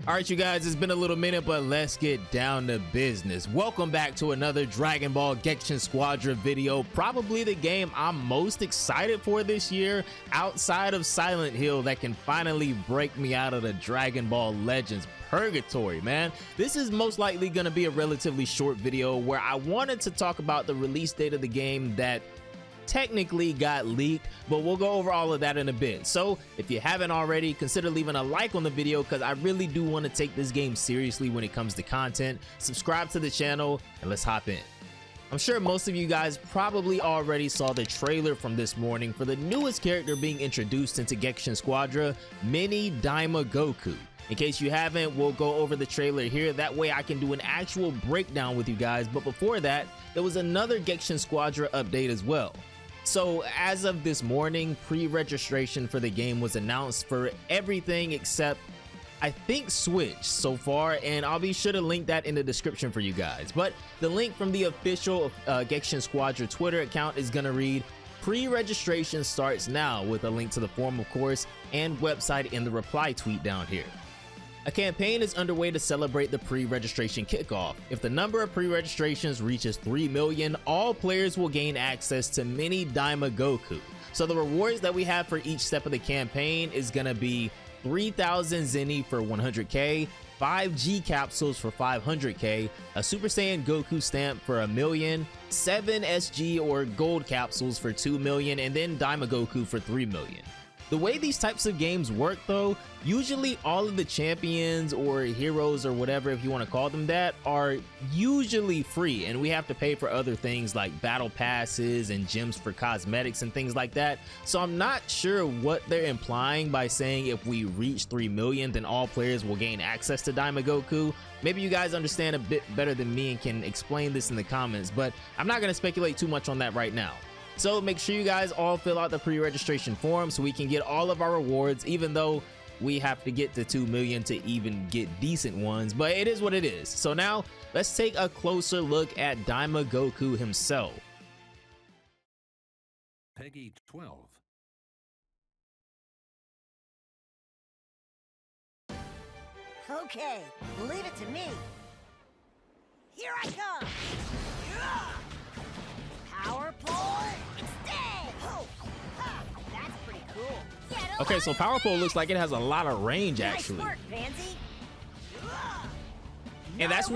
All right, you guys, it's been a little minute, but let's get down to business. Welcome back to another Dragon Ball Gekishin Squadra video. Probably the game I'm most excited for this year outside of Silent Hill that can finally break me out of the Dragon Ball Legends purgatory, man. This is most likely going to be a relatively short video where I wanted to talk about the release date of the game that technically got leaked, but we'll go over all of that in a bit. So if you haven't already, consider leaving a like on the video because I really do want to take this game seriously when it comes to content. Subscribe to the channel and let's hop in. I'm sure most of you guys probably already saw the trailer from this morning for the newest character being introduced into Gekishin Squadra, Mini Daima Goku. In case you haven't, we'll go over the trailer here. That way I can do an actual breakdown with you guys. But before that, there was another Gekishin Squadra update as well. So as of this morning, pre-registration for the game was announced for everything except I think Switch so far, and I'll be sure to link that in the description for you guys. But the link from the official Gekishin Squadra Twitter account is gonna read, pre-registration starts now, with a link to the forum of course and website in the reply tweet down here. A campaign is underway to celebrate the pre-registration kickoff. If the number of pre-registrations reaches 3 million, all players will gain access to Mini Daima Goku. So the rewards that we have for each step of the campaign is gonna be 3,000 Zenny for 100k, 5 G capsules for 500k, a Super Saiyan Goku stamp for 1 million, 7 SG or gold capsules for 2 million, and then Daima Goku for 3 million. The way these types of games work though, usually all of the champions or heroes or whatever, if you want to call them that, are usually free, and we have to pay for other things like battle passes and gems for cosmetics and things like that. So I'm not sure what they're implying by saying if we reach 3 million then all players will gain access to Daima Goku. Maybe you guys understand a bit better than me and can explain this in the comments, but I'm not going to speculate too much on that right now. So make sure you guys all fill out the pre-registration form so we can get all of our rewards, even though we have to get to 2 million to even get decent ones, but it is what it is. So now let's take a closer look at Daima Goku himself. Peggy 12. Okay, leave it to me. Here I come. Power pole, extend! Oh, ha, that's pretty cool. Okay, so Power Pole looks like it has a lot of range actually. Nice work, Pansy. And that's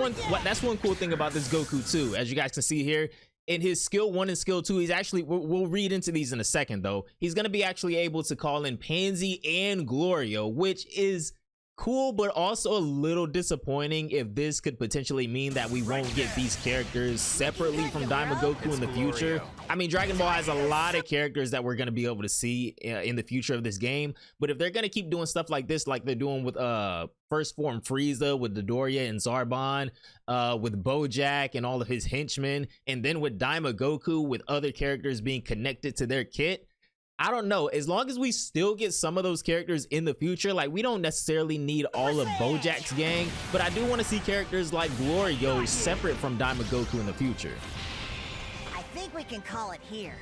one cool thing about this Goku too. As you guys can see here, in his skill 1 and skill 2, he's actually, we'll read into these in a second though, he's going to be actually able to call in Pansy and Glorio, which is cool, but also a little disappointing if this could potentially mean that we won't get these characters separately from Daima Goku in the future. I mean, Dragon Ball has a lot of characters that we're going to be able to see in the future of this game, but if they're going to keep doing stuff like this, like they're doing with First Form Frieza, with Dodoria and Zarbon, with Bojack and all of his henchmen, and then with Daima Goku with other characters being connected to their kit, I don't know, as long as we still get some of those characters in the future, like we don't necessarily need all of Bojack's gang, but I do want to see characters like Glorio separate from Daima Goku in the future. I think we can call it here.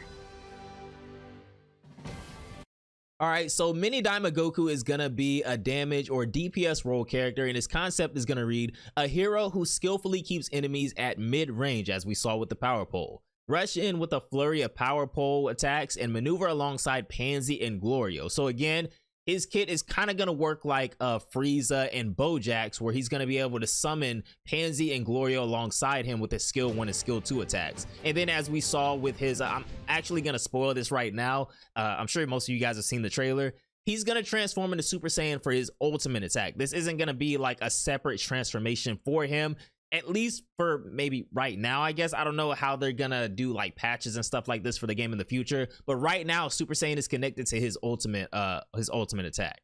Alright, so Mini Daima Goku is gonna be a damage or DPS role character, and his concept is gonna read, a hero who skillfully keeps enemies at mid-range, as we saw with the Power Pole. Rush in with a flurry of Power Pole attacks and maneuver alongside Pansy and Glorio. So again, his kit is kind of going to work like Frieza and Bojack's, where he's going to be able to summon Pansy and Glorio alongside him with his skill 1 and skill 2 attacks. And then as we saw with his, I'm actually going to spoil this right now. I'm sure most of you guys have seen the trailer. He's going to transform into Super Saiyan for his ultimate attack. This isn't going to be like a separate transformation for him, at least for maybe right now, I guess. I don't know how they're gonna do like patches and stuff like this for the game in the future, but right now Super Saiyan is connected to his ultimate attack.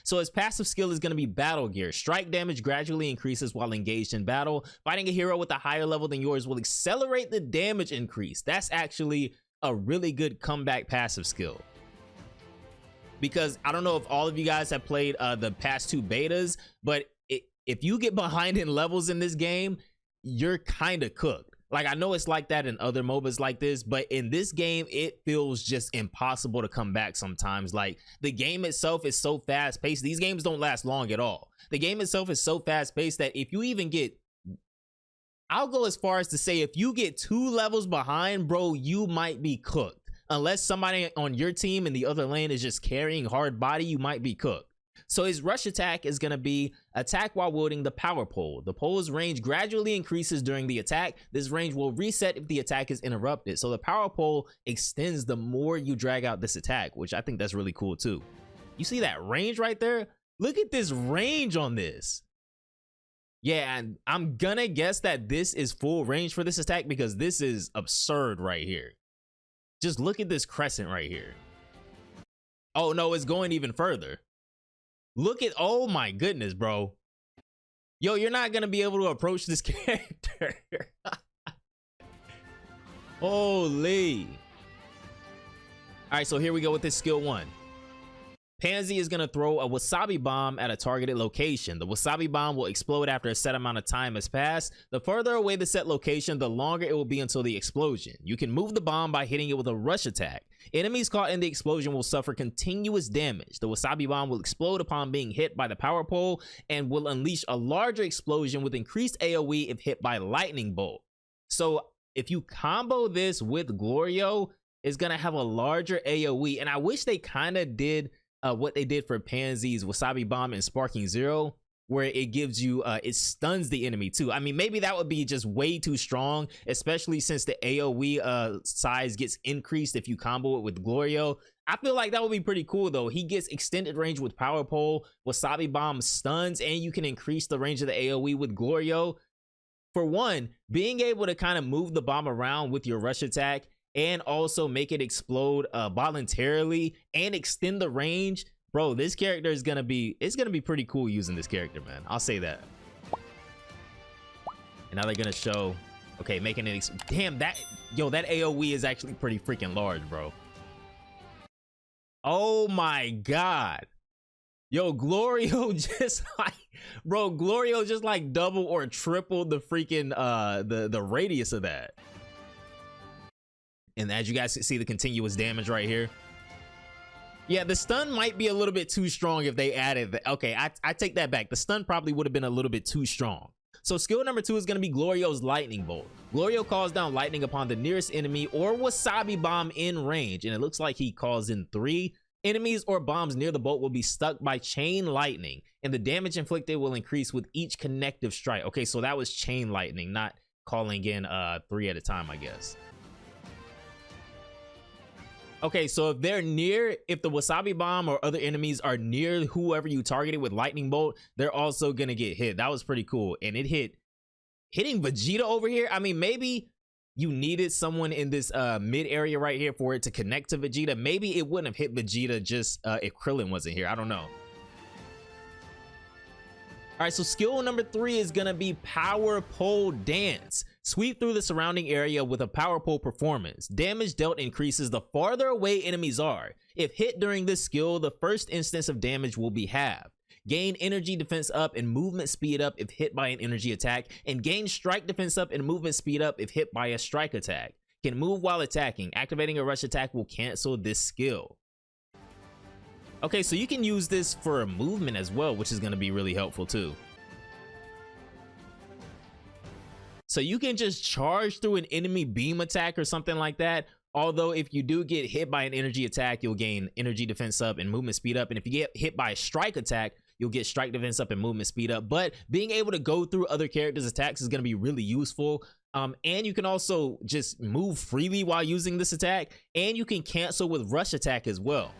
So his passive skill is going to be Battle Gear. Strike damage gradually increases while engaged in battle. Fighting a hero with a higher level than yours will accelerate the damage increase. That's actually a really good comeback passive skill, because I don't know if all of you guys have played the past 2 betas, but if you get behind in levels in this game, you're kind of cooked. Like, I know it's like that in other MOBAs like this, but in this game, it feels just impossible to come back sometimes. Like, the game itself is so fast paced. These games don't last long at all. The game itself is so fast paced that if you even get, I'll go as far as to say, if you get 2 levels behind, bro, you might be cooked. Unless somebody on your team in the other lane is just carrying hard body, you might be cooked. So his rush attack is going to be attack while wielding the power pole. The pole's range gradually increases during the attack. This range will reset if the attack is interrupted. So the power pole extends the more you drag out this attack, which I think that's really cool too. You see that range right there? Look at this range on this. Yeah, and I'm gonna guess that this is full range for this attack because this is absurd right here. Just look at this crescent right here. Oh no, it's going even further. Look at, oh my goodness, bro. Yo, you're not gonna be able to approach this character. Holy. All right, so here we go with this skill 1. Pansy is going to throw a wasabi bomb at a targeted location. The wasabi bomb will explode after a set amount of time has passed. The further away the set location, the longer it will be until the explosion. You can move the bomb by hitting it with a rush attack. Enemies caught in the explosion will suffer continuous damage. The wasabi bomb will explode upon being hit by the power pole and will unleash a larger explosion with increased AoE if hit by lightning bolt. So if you combo this with Glorio, it's going to have a larger AoE. And I wish they kind of did what they did for Pansy's Wasabi Bomb and Sparking Zero, where it gives you, it stuns the enemy too. I mean, maybe that would be just way too strong, especially since the AoE size gets increased if you combo it with Glorio. I feel like that would be pretty cool though. He gets extended range with Power Pole, Wasabi Bomb stuns, and you can increase the range of the AoE with Glorio. For one, being able to kind of move the bomb around with your rush attack and also make it explode voluntarily and extend the range, bro, this character is gonna be, it's gonna be pretty cool using this character, man. I'll say that. And now they're gonna show, okay, making it, damn, that, yo, that AoE is actually pretty freaking large, bro. Oh my god. Yo, Glorio just like, bro, Glorio just like double or triple the freaking the radius of that. And as you guys can see, the continuous damage right here. Yeah, the stun might be a little bit too strong if they added the, okay, I take that back. The stun probably would have been a little bit too strong. So skill number 2 is going to be Glorio's Lightning Bolt. Glorio calls down lightning upon the nearest enemy or Wasabi Bomb in range, and it looks like he calls in 3. Enemies or bombs near the bolt will be stuck by chain lightning, and the damage inflicted will increase with each connective strike. Okay, so that was chain lightning, not calling in 3 at a time, I guess. Okay, so if they're near, if the Wasabi Bomb or other enemies are near whoever you targeted with Lightning Bolt, they're also gonna get hit. That was pretty cool. And it hitting Vegeta over here. I mean, maybe you needed someone in this mid area right here for it to connect to Vegeta. Maybe it wouldn't have hit Vegeta just if Krillin wasn't here. I don't know. All right, so skill number 3 is gonna be Power Pole Dance. Sweep through the surrounding area with a power pole performance. Damage dealt increases the farther away enemies are. If hit during this skill, the first instance of damage will be halved. Gain energy defense up and movement speed up if hit by an energy attack, and gain strike defense up and movement speed up if hit by a strike attack. Can move while attacking. Activating a rush attack will cancel this skill. Okay, so you can use this for movement as well, which is going to be really helpful too. So you can just charge through an enemy beam attack or something like that. Although if you do get hit by an energy attack, you'll gain energy defense up and movement speed up. And if you get hit by a strike attack, you'll get strike defense up and movement speed up. But being able to go through other characters' attacks is going to be really useful. And you can also just move freely while using this attack. And you can cancel with rush attack as well.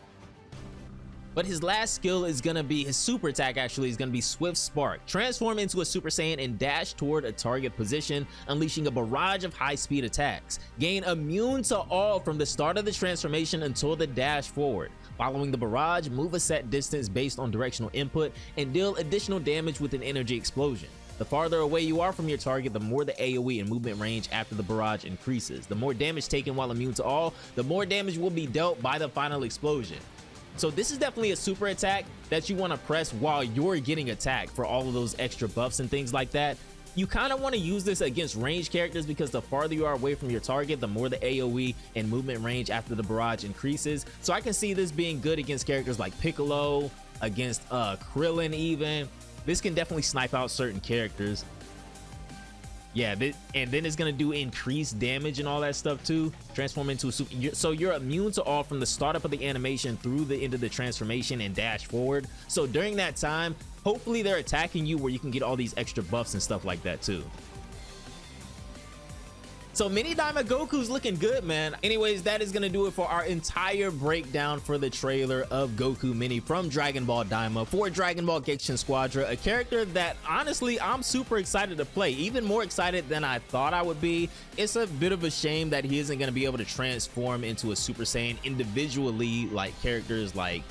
But his last skill is going to be, his super attack actually is going to be Swift Spark. Transform into a Super Saiyan and dash toward a target position, unleashing a barrage of high-speed attacks. Gain immune to all from the start of the transformation until the dash forward. Following the barrage, move a set distance based on directional input and deal additional damage with an energy explosion. The farther away you are from your target, the more the AoE and movement range after the barrage increases. The more damage taken while immune to all, the more damage will be dealt by the final explosion. So this is definitely a super attack that you want to press while you're getting attacked for all of those extra buffs and things like that. You kind of want to use this against ranged characters because the farther you are away from your target, the more the AoE and movement range after the barrage increases. So I can see this being good against characters like Piccolo, against Krillin even. This can definitely snipe out certain characters. Yeah, and then it's gonna do increased damage and all that stuff too. Transform into a super, so you're immune to all from the startup of the animation through the end of the transformation and dash forward. So during that time, hopefully they're attacking you where you can get all these extra buffs and stuff like that too. So Mini Daima Goku's looking good, man. Anyways, that is gonna do it for our entire breakdown for the trailer of Goku Mini from Dragon Ball Daima for Dragon Ball Gekishin Squadra, a character that honestly I'm super excited to play, even more excited than I thought I would be. It's a bit of a shame that he isn't gonna be able to transform into a Super Saiyan individually like characters like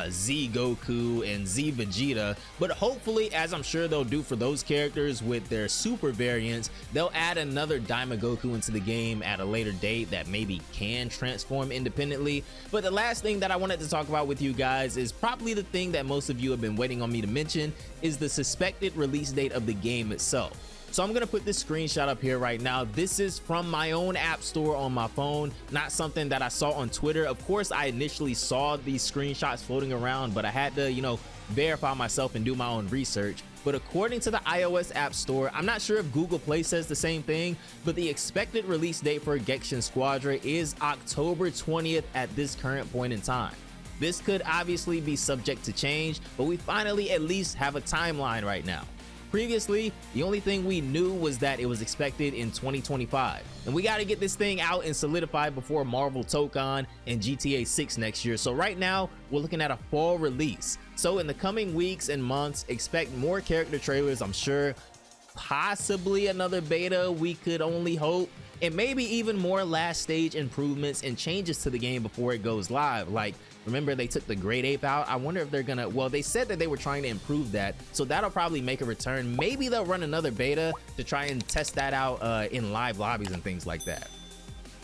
Z Goku and Z Vegeta, but hopefully, as I'm sure they'll do for those characters with their super variants, they'll add another Daima Goku into the game at a later date that maybe can transform independently. But the last thing that I wanted to talk about with you guys is probably the thing that most of you have been waiting on me to mention, is the suspected release date of the game itself. So I'm gonna put this screenshot up here right now. This is from my own app store on my phone, not something that I saw on Twitter. Of course, I initially saw these screenshots floating around, but I had to, verify myself and do my own research. But according to the iOS App Store, I'm not sure if Google Play says the same thing, but the expected release date for Gekishin Squadra is October 20th at this current point in time. This could obviously be subject to change, but we finally at least have a timeline right now. Previously, the only thing we knew was that it was expected in 2025, and we got to get this thing out and solidified before Marvel Tokon and GTA 6 next year. So right now, we're looking at a fall release. So in the coming weeks and months, expect more character trailers, I'm sure, possibly another beta, we could only hope, and maybe even more last stage improvements and changes to the game before it goes live. Like, remember they took the Great Ape out? I wonder if they're gonna, well, they said that they were trying to improve that, so that'll probably make a return. Maybe they'll run another beta to try and test that out in live lobbies and things like that.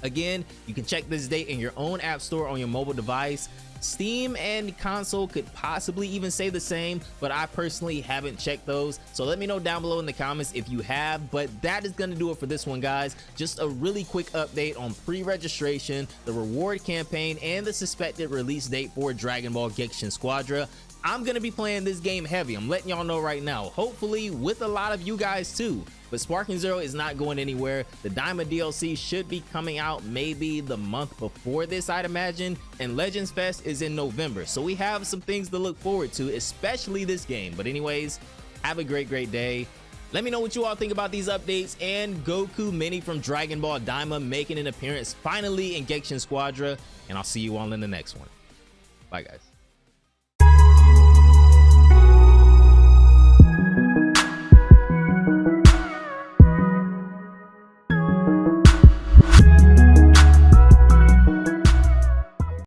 Again, you can check this date in your own app store on your mobile device. Steam and console could possibly even say the same, but I personally haven't checked those, so let me know down below in the comments if you have. But that is going to do it for this one, guys. Just a really quick update on pre-registration, the reward campaign, and the suspected release date for Dragon Ball Gekishin Squadra. I'm gonna be playing this game heavy, I'm letting y'all know right now, hopefully with a lot of you guys too. But Sparking Zero is not going anywhere. The Daima DLC should be coming out maybe the month before this, I'd imagine, and Legends Fest is in November, so we have some things to look forward to, especially this game. But anyways, have a great day. Let me know what you all think about these updates and Goku Mini from Dragon Ball Daima making an appearance finally in Gekishin Squadra, and I'll see you all in the next one. Bye guys.